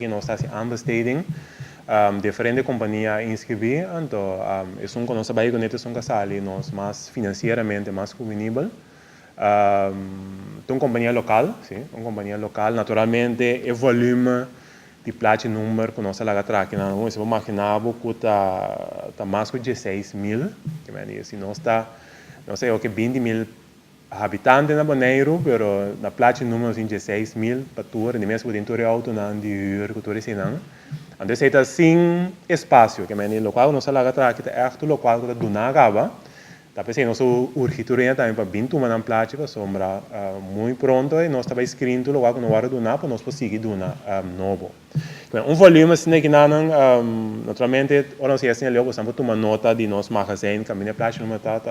nós está em besteding, diferentes companhias inscrever, então é que nós trabalhamos com casal nós mais financeiramente mais convenível. Uma companhia local, sim, uma companhia local, naturalmente o volume de placa número que nós lá trabalhamos, você pode imaginar que está mais de 16.000, que nós está, não sei o que 20.000 habitantes na Bonaire, pero na placa número de 16.000 para tour, nem mesmo dentro do auto não de hur que tour assim não. Então está sem espaço, que o local nós lá trabalhamos é o local que do nada. Tapi se nós urgiturinha também para 20 uma na placa para sombra muito pronto e nós estava escrito logo no hora do na para nós conseguir do na novo. Volume assim que naturalmente ora se assim logo sempre tomar nota de nosso magazine que a minha placa não tá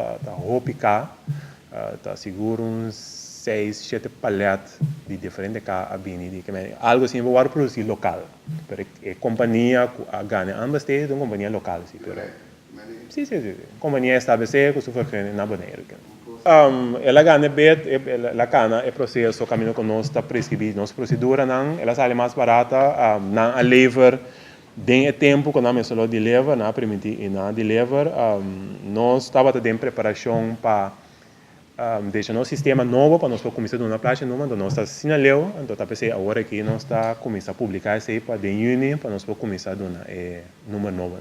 picar tá seguro uns 6, 7 paletes de diferente cá abini de que algo assim vou produzir local. Pero é companhia a GANA ambas tem uma companhia local sim, pero Sim. Companhia estabelecida com sua frente na Bonaire. Ela ganha bem, ela cana é processo caminho que nós está prescrevido, nossa procedura não, ela sai mais barata, não a lever tem tempo que nós só de lever, não permitir e não de lever, nós estava em preparação para deixar nosso sistema novo para nós começar a uma placa nova, então nós está sinalando, então tá pensei agora que nós está começar a publicar isso aí para de junho para nós começar a uma número novo.